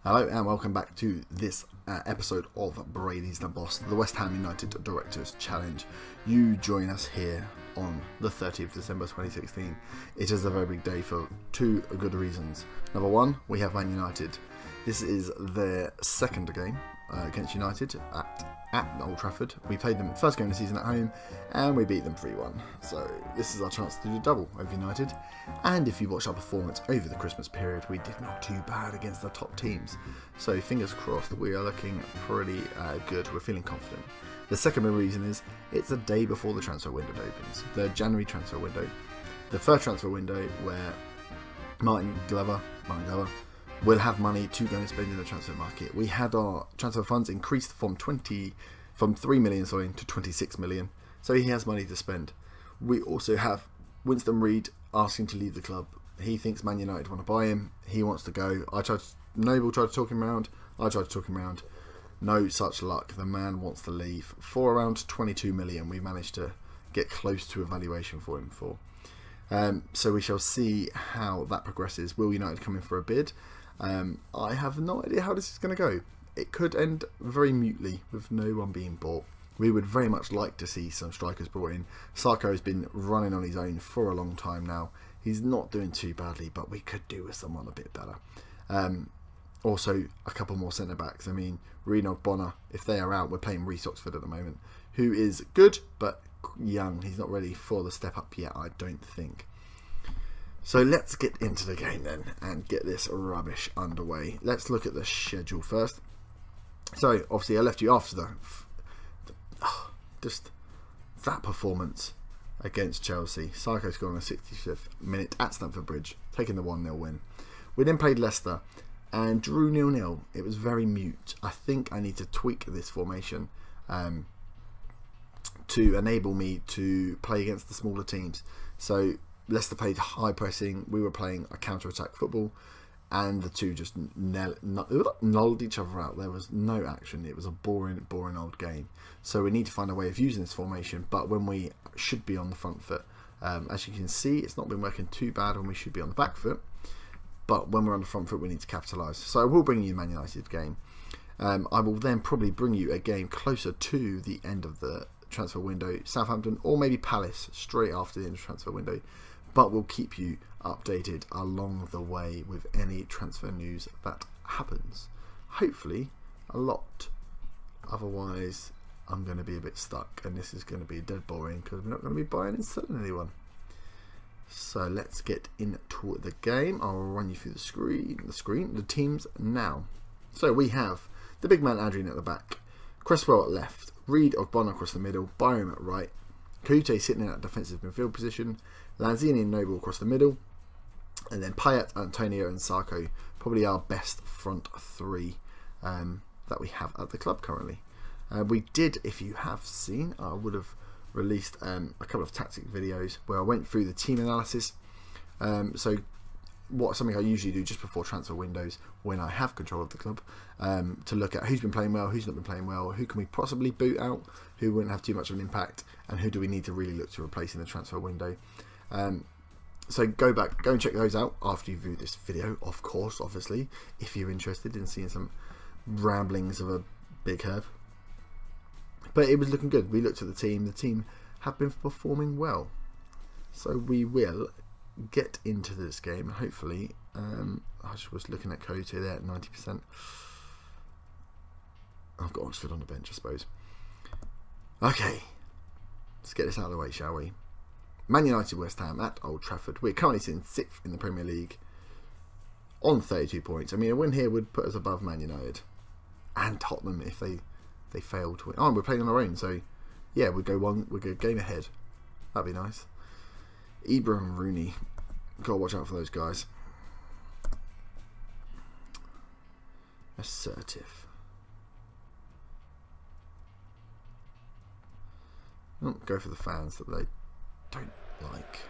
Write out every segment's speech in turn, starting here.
Hello and welcome back to this episode of Brady's the Boss, the West Ham United Directors Challenge. You join us here on the 30th of December 2016. It is a very big day for two good reasons. Number one, we have Man United. This is their second game against United at Old Trafford. We played them first game of the season at home and we beat them 3-1. So this is our chance to do double over United. And if you watch our performance over the Christmas period, we did not too bad against the top teams. So fingers crossed that we are looking pretty good. We're feeling confident. The second main reason is it's a day before the transfer window opens. The January transfer window. The first transfer window where Martin Glover will have money to go and spend in the transfer market. We had our transfer funds increased from 3 million to 26 million, so he has money to spend. We also have Winston Reid asking to leave the club. He thinks Man United want to buy him. He wants to go. Noble tried to talk him around. I tried to talk him around. No such luck. The man wants to leave. For around 22 million, we managed to get close to a valuation for him for. So we shall see how that progresses. Will United come in for a bid? I have no idea how this is going to go. It could end very mutely with no one being bought. We would very much like to see some strikers brought in. Sarko has been running on his own for a long time now. He's not doing too badly, but we could do with someone a bit better. Also, a couple more centre-backs. I mean, Reno Bonner, if they are out, we're playing Reece Oxford at the moment, who is good, but young. He's not ready for the step up yet, I don't think. So let's get into the game then and get this rubbish underway. Let's look at the schedule first. So obviously I left you after just that performance against Chelsea. Sarko scored on the 65th minute at Stamford Bridge, taking the 1-0 win. We then played Leicester and drew 0-0. It was very mute. I think I need to tweak this formation to enable me to play against the smaller teams. So Leicester played high pressing, we were playing a counter-attack football, and the two just nulled each other out. There was no action. It was a boring old game. So we need to find a way of using this formation, but when we should be on the front foot. As you can see, it's not been working too bad when we should be on the back foot, but when we're on the front foot we need to capitalise. So I will bring you a Man United game. I will then probably bring you a game closer to the end of the transfer window, Southampton or maybe Palace straight after the end of the transfer window. But we'll keep you updated along the way with any transfer news that happens. Hopefully a lot. Otherwise I'm going to be a bit stuck and this is going to be dead boring because we're not going to be buying and selling anyone. So let's get into the game. I'll run you through the teams now. So we have the big man Adrian at the back, Cresswell at left, Reid Ogbonna across the middle, Byram at right, Kute sitting in that defensive midfield position, Lanzini and Noble across the middle, and then Payet, Antonio and Sarko, probably our best front three that we have at the club currently. We did, if you have seen, I would have released a couple of tactic videos where I went through the team analysis. So something I usually do just before transfer windows when I have control of the club, to look at who's been playing well, who's not been playing well, who can we possibly boot out, who wouldn't have too much of an impact, and who do we need to really look to replace in the transfer window. So go and check those out after you view this video, of course, obviously, if you're interested in seeing some ramblings of a big herb. But it was looking good. We looked at the team have been performing well. So we will get into this game, hopefully. I just was looking at Cote there at 90%. I've got Oxford on the bench, I suppose. Okay, let's get this out of the way, shall we? Man United West Ham at Old Trafford. We're currently sitting 6th in the Premier League on 32 points. I mean, a win here would put us above Man United and Tottenham if they fail to win. Oh, and we're playing on our own, so yeah, we'd go a game ahead. That'd be nice. Ibra and Rooney, gotta watch out for those guys. Assertive. Go for the fans that they don't like.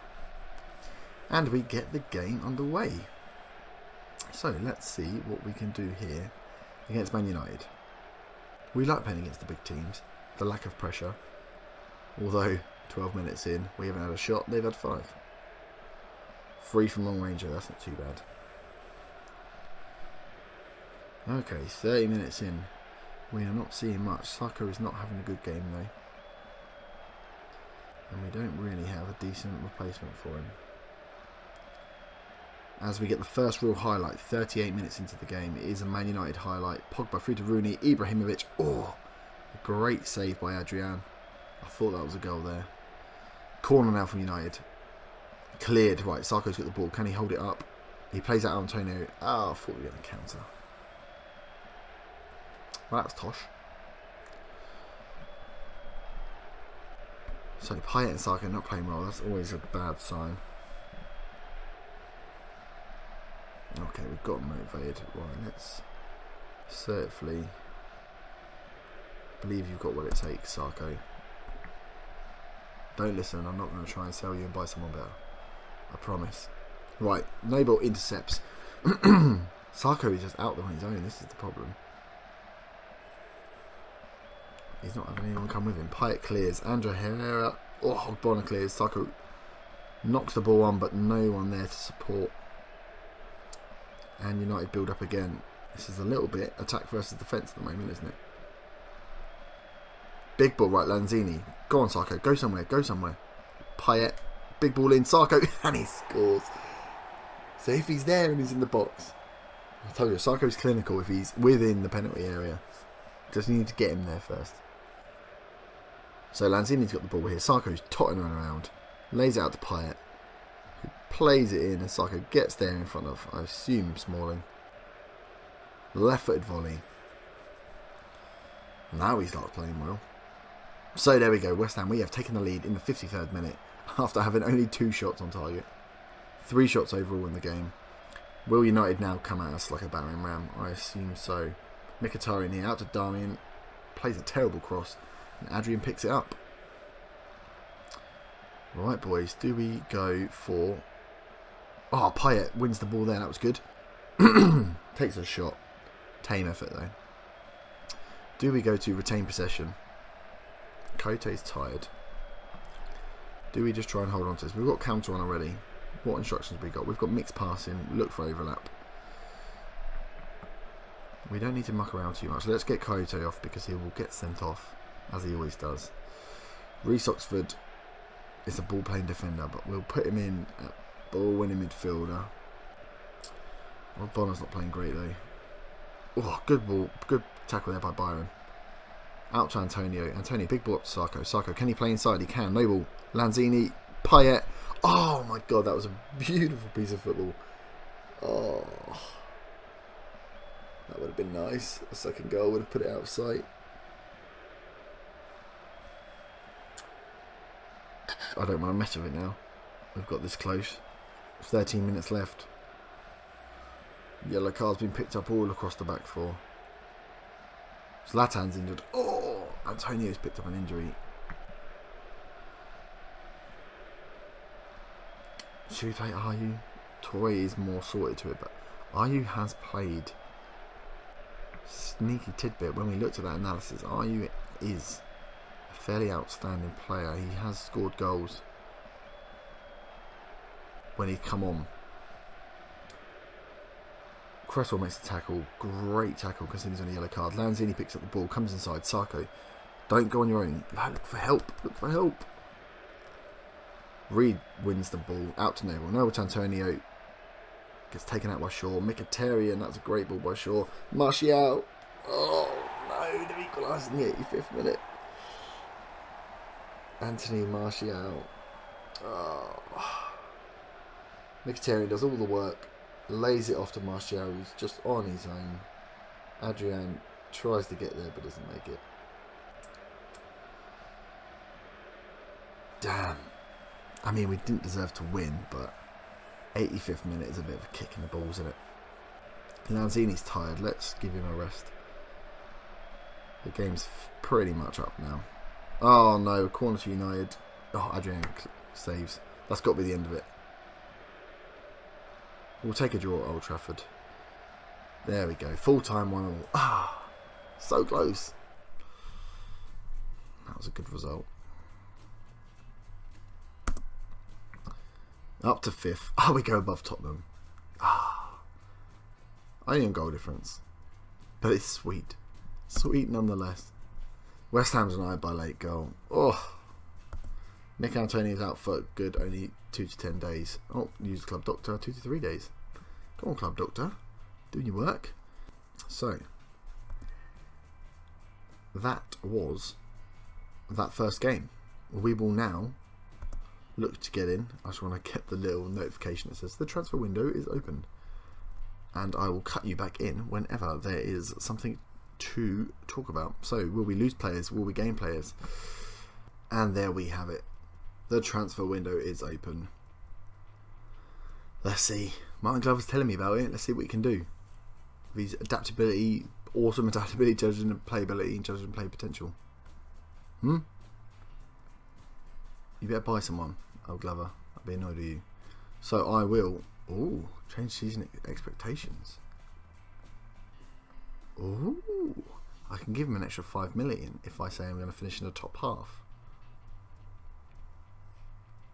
And we get the game underway. So let's see what we can do here against Man United. We like playing against the big teams, the lack of pressure. Although 12 minutes in, we haven't had a shot, they've had 5. 3 from long range, that's not too bad. Okay, 30 minutes in. We are not seeing much. Sako is not having a good game though. And we don't really have a decent replacement for him. As we get the first real highlight, 38 minutes into the game, it is a Man United highlight. Pogba through to Rooney, Ibrahimovic. Oh, a great save by Adrian. I thought that was a goal there. Corner now from United. Cleared. Right, Sarko's got the ball. Can he hold it up? He plays out Antonio. Oh, I thought we were going to counter. Well, that's tosh. So Payet and Sarko not playing well. That's always a bad sign. Okay, we've got motivated. Right, let's certainly believe you've got what it takes, Sarko. Don't listen. I'm not going to try and sell you and buy someone better. I promise. Right, Noble intercepts. Sarko is just out there on his own. This is the problem. He's not having anyone come with him. Payet clears. Andrea Herrera. Oh, Bonner clears. Sarko knocks the ball on, but no one there to support. And United build up again. This is a little bit attack versus defence at the moment, isn't it? Big ball, right, Lanzini. Go on, Sarko. Go somewhere. Go somewhere. Payet. Big ball in. Sarko. And he scores. So if he's there and he's in the box, I told you, Sarko's clinical if he's within the penalty area. Just need to get him there first. So Lanzini's got the ball here. Sarko's tottering around. Lays it out to Payet. Who plays it in and Sarko gets there in front of, I assume, Smalling. Left-footed volley. Now he starts playing well. So there we go. West Ham, we have taken the lead in the 53rd minute after having only 2 shots on target. 3 shots overall in the game. Will United now come at us like a battering ram? I assume so. Mkhitaryan here out to Darmian. Plays a terrible cross. And Adrian picks it up. Right, boys. Do we go for... Oh, Payet wins the ball there. That was good. Takes a shot. Tame effort, though. Do we go to retain possession? Kote's tired. Do we just try and hold on to this? We've got counter on already. What instructions have we got? We've got mixed passing. Look for overlap. We don't need to muck around too much. Let's get Kote off because he will get sent off, as he always does. Reece Oxford is a ball-playing defender, but we'll put him in at ball-winning midfielder. Well, Bonner's not playing great, though. Oh, good ball. Good tackle there by Byron. Out to Antonio. Antonio, big ball up to Sarko. Sarko, can he play inside? He can. No ball. Lanzini. Payet. Oh, my God. That was a beautiful piece of football. Oh. That would have been nice. A second goal would have put it out of sight. I don't want to mess with it now. We've got this close. 13 minutes left. Yellow card's been picked up all across the back four. Zlatan's injured. Oh, Antonio's picked up an injury. Should we play Ayew? Toure is more sorted to it, but Ayew has played. Sneaky tidbit, when we looked at that analysis, Ayew is a fairly outstanding player. He has scored goals when he's come on. Cresswell makes the tackle. Great tackle considering he's on a yellow card. Lanzini picks up the ball, comes inside. Sarko, don't go on your own. Look for help. Look for help. Reed wins the ball. Out to Noble. Noble to Antonio. Gets taken out by Shaw. Mkhitaryan. That's a great ball by Shaw. Martial. Oh, no. They've equalised in the 85th minute. Anthony Martial. Oh. Mkhitaryan does all the work. Lays it off to Martial, who's just on his own. Adrian tries to get there but doesn't make it. Damn. I mean, we didn't deserve to win, but 85th minute is a bit of a kick in the balls, isn't it? Lanzini's tired. Let's give him a rest. The game's pretty much up now. Oh no, corner to United. Oh, Adrian saves. That's got to be the end of it. We'll take a draw at Old Trafford. There we go. Full time 1-1. Ah, so close. That was a good result. Up to 5th. Oh, we go above Tottenham. Ah, only on goal difference. but it's sweet. Sweet nonetheless. West Ham's an eye by late goal. Oh, Nick Antoni's out for good, only 2 to 10 days. Oh, use the club doctor, 2 to 3 days. Come on, club doctor, doing your work. So, that was that first game. We will now look to get in. I just want to get the little notification that says the transfer window is open. And I will cut you back in whenever there is something to talk about. So, will we lose players? Will we gain players? And there we have it. The transfer window is open. Let's see. Martin Glover's telling me about it. Let's see what he can do. His adaptability, awesome adaptability, judging and playability, and judging and play potential. You better buy someone, oh Glover. I'll be annoyed with you. So I will. Ooh, change season expectations. Ooh, I can give him an extra 5 million if I say I'm going to finish in the top half.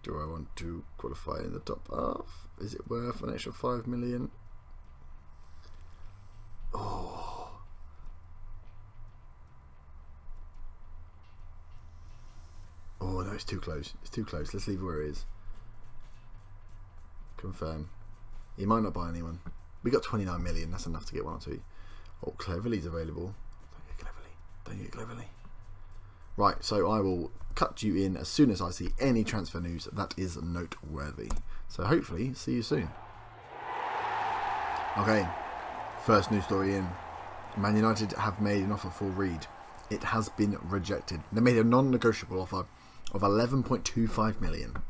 Do I want to qualify in the top half? Is it worth an extra 5 million? Oh. Oh no, it's too close. It's too close. Let's leave it where it is. Confirm. He might not buy anyone. We got 29 million. That's enough to get one or two. Oh, Cleverly's available. Don't get Cleverly. Don't get Cleverly. Right, so I will cut you in as soon as I see any transfer news that is noteworthy. So hopefully, see you soon. Okay, first news story in. Man United have made an offer for Reed. It has been rejected. They made a non-negotiable offer of 11.25 million.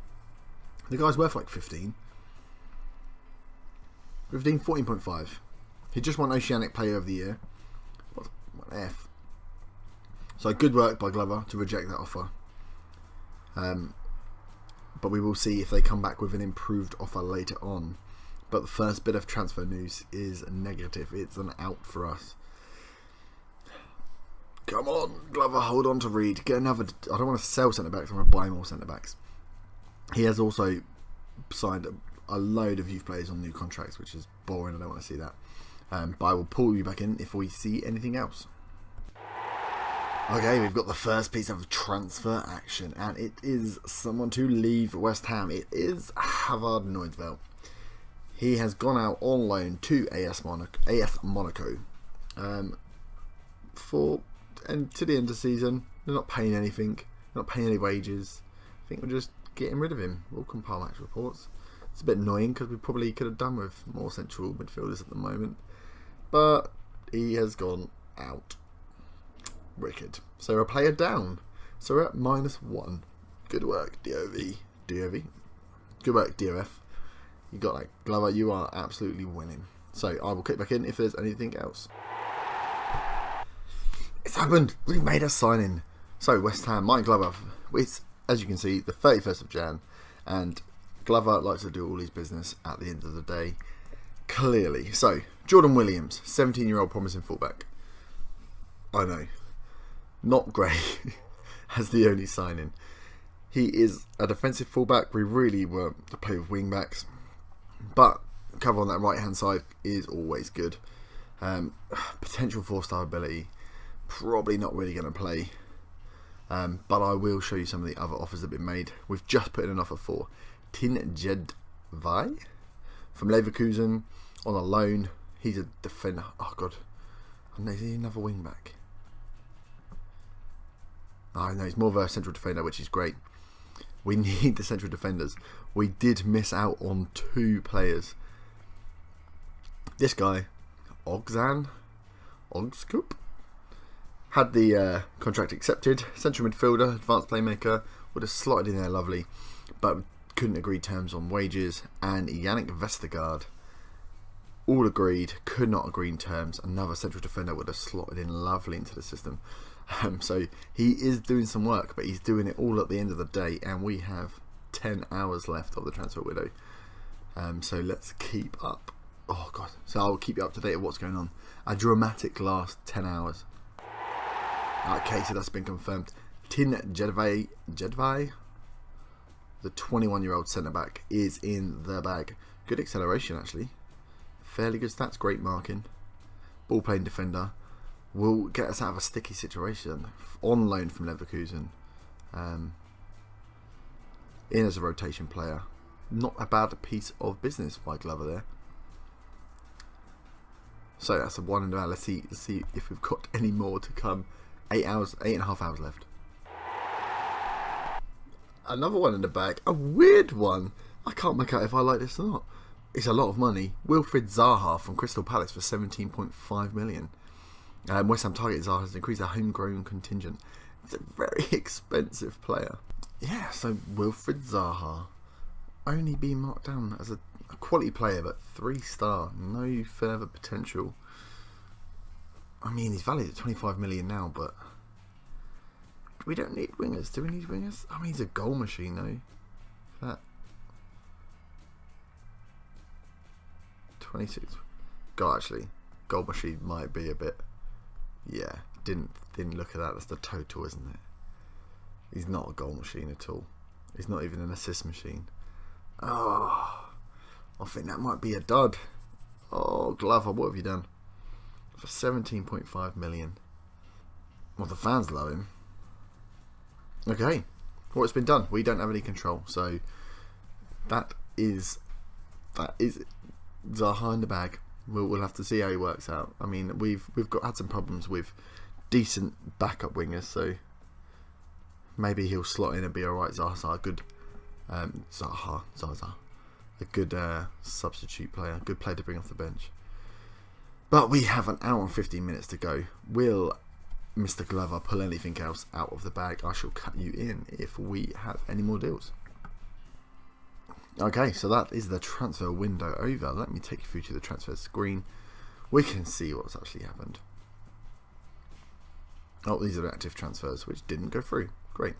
The guy's worth like 15. 14.5. He just won Oceanic Player of the Year. What an F. So good work by Glover to reject that offer. But we will see if they come back with an improved offer later on. But the first bit of transfer news is negative. It's an out for us. Come on, Glover, hold on to Reed. Get another. I don't want to sell centre backs. I want to buy more centre backs. He has also signed a load of youth players on new contracts, which is boring. I don't want to see that. But I will pull you back in if we see anything else. Okay, we've got the first piece of transfer action, and it is someone to leave West Ham. It is Havard Neudveld. He has gone out on loan to AS Monaco to the end of the season. They're not paying anything. They're not paying any wages. I think we're just getting rid of him. We'll compile match reports. It's a bit annoying because we probably could have done with more central midfielders at the moment. But he has gone out. Wicked. So a player down. So we're at -1. Good work, DOV. Good work, DOF. You got that, Glover. You are absolutely winning. So I will kick back in if there's anything else. It's happened. We've made a signing. So West Ham, Mike Glover. It's, as you can see, the 31st of Jan, and Glover likes to do all his business at the end of the day. Clearly. So Jordan Williams, 17-year-old promising fullback. I know. Not great as the only signing. He is a defensive fullback. We really were to play with wing backs, but cover on that right hand side is always good. Potential 4-star ability. Probably not really going to play, but I will show you some of the other offers that have been made. We've just put in an offer for Tin Jedvai from Leverkusen on a loan. He's a defender. Oh god, and there's another wing back. I know he's more of a central defender, which is great. We need the central defenders. We did miss out on 2 players. This guy, Ogscoop, had the contract accepted. Central midfielder, advanced playmaker, would have slotted in there lovely, but couldn't agree terms on wages. And Yannick Vestergaard, all agreed, could not agree in terms. Another central defender would have slotted in lovely into the system. So he is doing some work, but he's doing it all at the end of the day, and we have 10 hours left of the transfer window. So let's keep up. Oh god! So I'll keep you up to date of what's going on. A dramatic last 10 hours. Okay, so that's been confirmed. Tin Jedvai, the 21-year-old centre back, is in the bag. Good acceleration, actually. Fairly good stats. Great marking. Ball playing defender. will get us out of a sticky situation. On loan from Leverkusen, in as a rotation player. Not a bad piece of business by Glover there. So that's a 1 and a. Let's see if we've got any more to come. 8.5 hours left. Another one in the bag. A weird one. I can't make out if I like this or not. It's a lot of money. Wilfried Zaha from Crystal Palace for 17.5 million. West Ham target Zaha has increased their homegrown contingent. It's a very expensive player. Yeah, so Wilfried Zaha only being marked down as a quality player, but 3-star, no further potential. I mean, he's valued at 25 million now, but we don't need wingers. Do we need wingers? I mean, he's a goal machine though. That 26. God, actually, goal machine might be a bit. Yeah, didn't look at that. That's the total, isn't it? He's not a goal machine at all. He's not even an assist machine. Oh, I think that might be a dud. Oh, Glover, what have you done? For 17.5 million. Well, the fans love him. Okay, well, it's been done. We don't have any control, so that is Zaha in the bag. We'll have to see how he works out. I mean, we've had some problems with decent backup wingers, so maybe he'll slot in and be alright. Zaha, good Zaza, a good substitute player, good player to bring off the bench. But we have an hour and 15 minutes to go. Will Mr. Glover pull anything else out of the bag? I shall cut you in if we have any more deals. Okay, so that is the transfer window over. Let me take you through to the transfer screen. We can see what's actually happened. Oh, these are the active transfers, which didn't go through. Great.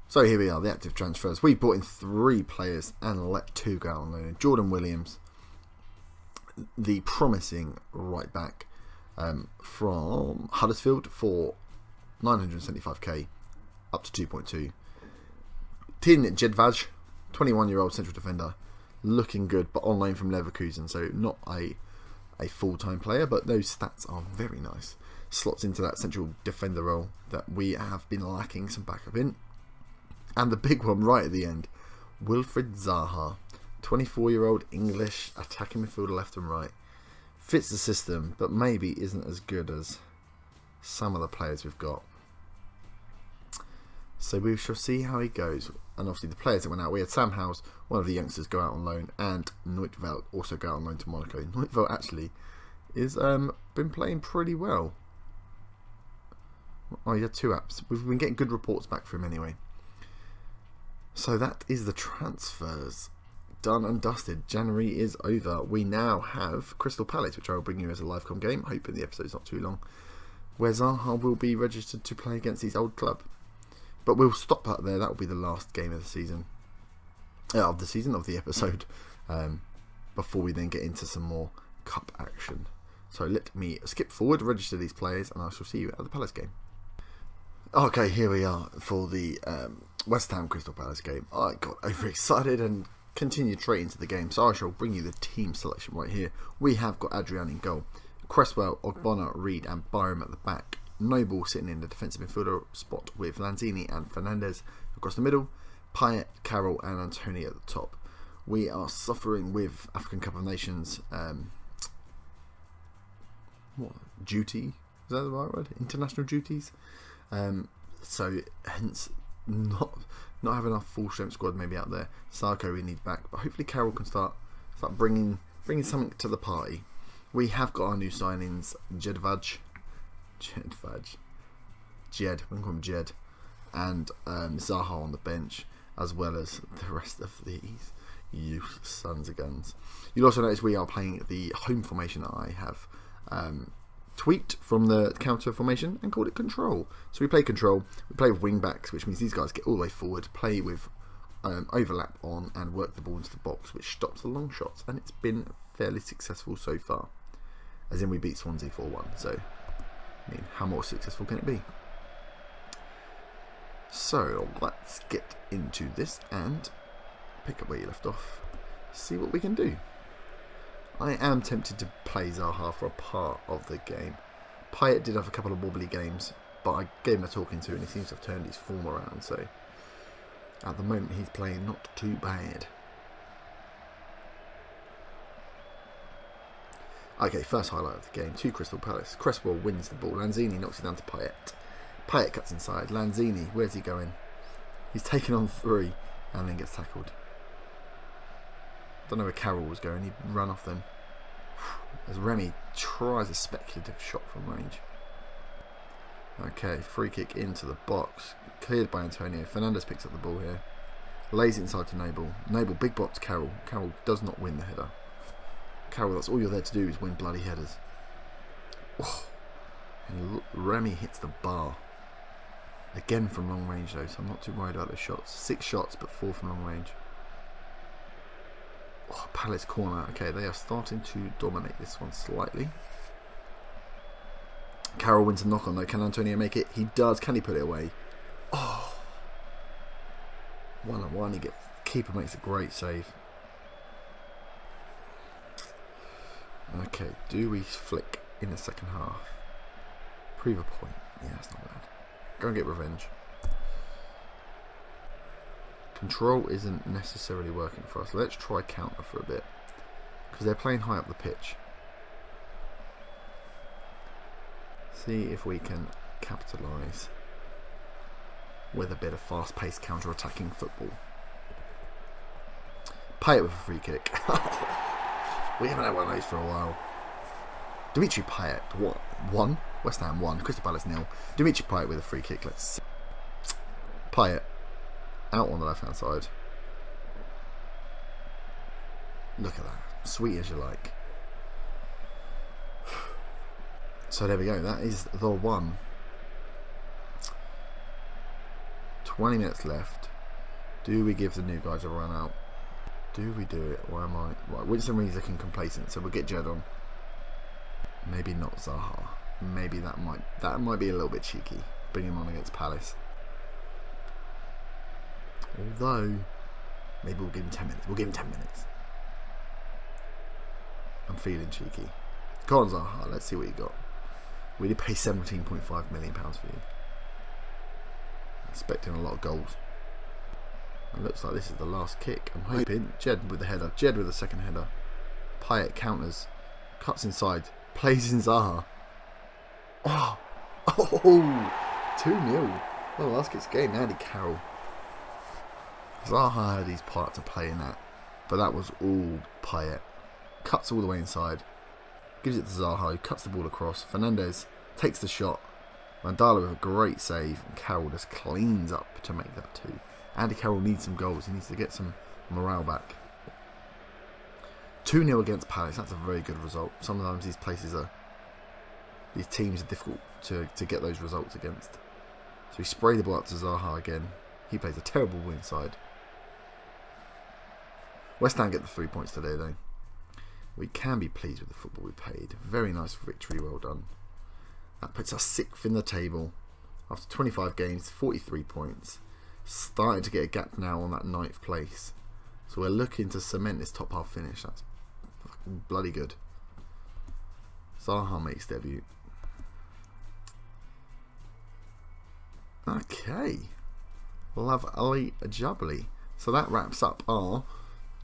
So here we are, the active transfers. We brought in 3 players and let 2 go on loan. Jordan Williams, the promising right back from Huddersfield for 975k, up to 2.2. Tin Jedvaj, 21-year-old central defender, looking good, but on loan from Leverkusen, so not a full-time player, but those stats are very nice. Slots into that central defender role that we have been lacking some backup in. And the big one right at the end, Wilfried Zaha, 24-year-old English attacking midfielder, left and right. Fits the system, but maybe isn't as good as some of the players we've got. So we shall see how he goes. And obviously the players that went out, we had Sam Howes, one of the youngsters, go out on loan, and Neutveld also go out on loan to Monaco. Neutveld actually is been playing pretty well. Oh, he had 2 apps. We've been getting good reports back from him anyway. So that is the transfers done and dusted. January is over. We now have Crystal Palace, which I will bring you as a live com game, hoping the episode's not too long, where Zaha will be registered to play against his old club. But we'll stop that there. That will be the last game of the season. Of the episode. Before we then get into some more cup action. So let me skip forward, register these players, and I shall see you at the Palace game. Okay, here we are for the West Ham Crystal Palace game. I got overexcited and continued straight into the game, so I shall bring you the team selection right here. We have got Adrian in goal, Cresswell, Ogbonna, Reed and Byram at the back. Noble sitting in the defensive midfielder spot with Lanzini and Fernandez across the middle. Payet, Carroll and Antonio at the top. We are suffering with African Cup of Nations duty? Is that the right word? International duties? So hence not having our full strength squad maybe out there. Sarko we need back, but hopefully Carroll can start bringing something to the party. We have got our new signings, Jed, we can call him Jed, and Zaha on the bench, as well as the rest of these youth sons of guns. You'll also notice we are playing the home formation that I have tweaked from the counter formation and called it control. So we play control, we play with wing backs, which means these guys get all the way forward, play with overlap on and work the ball into the box, which stops the long shots, and it's been fairly successful so far, as in we beat Swansea 4-1. So I mean, how more successful can it be? So let's get into this and pick up where you left off, see what we can do. I am tempted to play Zaha for a part of the game, Payet did have a couple of wobbly games, but I gave him a talking to and he seems to have turned his form around, so at the moment he's playing not too bad. Okay, first highlight of the game, to Crystal Palace. Cresswell wins the ball, Lanzini knocks it down to Payet. Payet cuts inside, Lanzini, where's he going? He's taken on 3 and then gets tackled. Don't know where Carroll was going, he ran off then. As Remy tries a speculative shot from range. Okay, free kick into the box. Cleared by Antonio. Fernandes picks up the ball here. Lays it inside to Noble. Noble, big box Carroll. Carroll does not win the header. Carroll, that's all you're there to do is win bloody headers. Oh. And Remy hits the bar. Again from long range though, so I'm not too worried about the shots. 6 shots, but 4 from long range. Oh, Palace corner. Okay, they are starting to dominate this one slightly. Carroll wins a knock on though. Can Antonio make it? He does. Can he put it away? Oh. 1-on-1. Keeper makes a great save. Okay, do we flick in the second half? Prove a point. Yeah, that's not bad. Go and get revenge. Control isn't necessarily working for us. Let's try counter for a bit. Because they're playing high up the pitch. See if we can capitalise with a bit of fast-paced counter-attacking football. Pay it with a free kick. We haven't had one of those for a while. Dimitri Payet, what? 1? West Ham 1. Crystal Palace 0. Dimitri Payet with a free kick. Let's see. Payet out on the left-hand side. Look at that. Sweet as you like. So there we go. That is the one. 20 minutes left. Do we give the new guys a run out? Do we do it? Or am I? Right, Winston Reed's looking complacent, so we'll get Jed on. Maybe not Zaha. Maybe that might be a little bit cheeky. Bring him on against Palace. Although, maybe we'll give him 10 minutes. We'll give him 10 minutes. I'm feeling cheeky. Go on, Zaha. Let's see what you got. We did pay £17.5 million for you. Expecting a lot of goals. It looks like this is the last kick. I'm hoping. Jed with the header. Jed with the second header. Payet counters. Cuts inside. Plays in Zaha. Oh! Oh! 2-0. Well, last kick's game. Andy Carroll. Zaha had his part to play in that. But that was all Payet. Cuts all the way inside. Gives it to Zaha, who cuts the ball across. Fernandes takes the shot. Mandala with a great save. And Carroll just cleans up to make that 2. Andy Carroll needs some goals. He needs to get some morale back. 2-0 against Palace. That's a very good result. Sometimes these teams are difficult to get those results against. So we spray the ball up to Zaha again. He plays a terrible ball inside. West Ham get the 3 points today though. We can be pleased with the football we played. Very nice victory, well done. That puts us 6th in the table. After 25 games, 43 points. Starting to get a gap now on that 9th place. So we're looking to cement this top half finish. That's fucking bloody good. Zaha makes debut. Okay. Love Ali Jubbly. So that wraps up our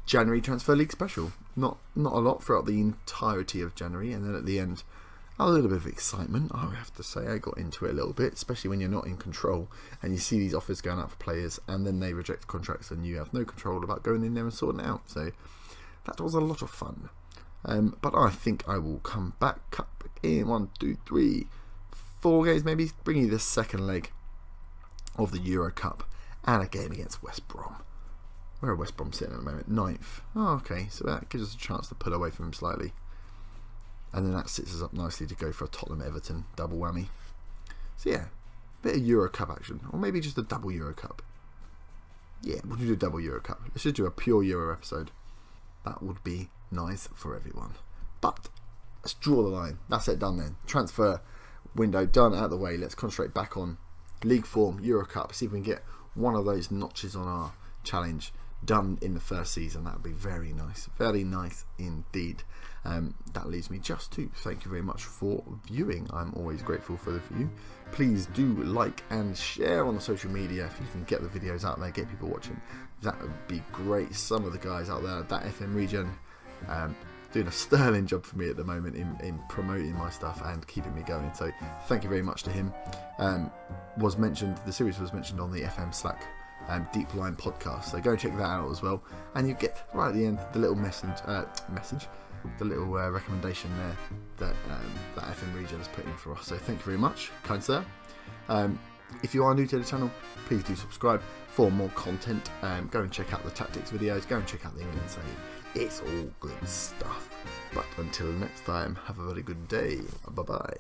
January Transfer League special. Not a lot throughout the entirety of January, and then at the end, a little bit of excitement. I have to say, I got into it a little bit, especially when you're not in control and you see these offers going out for players, and then they reject contracts, and you have no control about going in there and sorting it out. So that was a lot of fun. But I think I will come back in 1, 2, 3, 4 games, maybe bring you the second leg of the Euro Cup and a game against West Brom. Where are West Brom sitting at the moment? 9th. Oh, okay. So that gives us a chance to pull away from him slightly. And then that sits us up nicely to go for a Tottenham-Everton double whammy. So yeah, bit of Euro Cup action. Or maybe just a double Euro Cup. Yeah, we'll do a double Euro Cup. Let's just do a pure Euro episode. That would be nice for everyone. But let's draw the line. That's it, done then. Transfer window done, out of the way. Let's concentrate back on league form, Euro Cup. See if we can get one of those notches on our challenge done in the first season. That would be very nice indeed. That leaves me just to thank you very much for viewing. I'm always grateful for the view. Please do like and share on the social media if you can get the videos out there, get people watching. That would be great. Some of the guys out there, that FM region, doing a sterling job for me at the moment in promoting my stuff and keeping me going. So thank you very much to him. The series was mentioned on the FM Slack Deep Line podcast, so go check that out as well. And you get right at the end the little the little recommendation there that FM region has put in for us. So thank you very much, kind sir. If you are new to the channel, please do subscribe for more content. Go and check out the tactics videos, go and check out the England save. It's all good stuff. But until next time, have a very good day. Bye bye.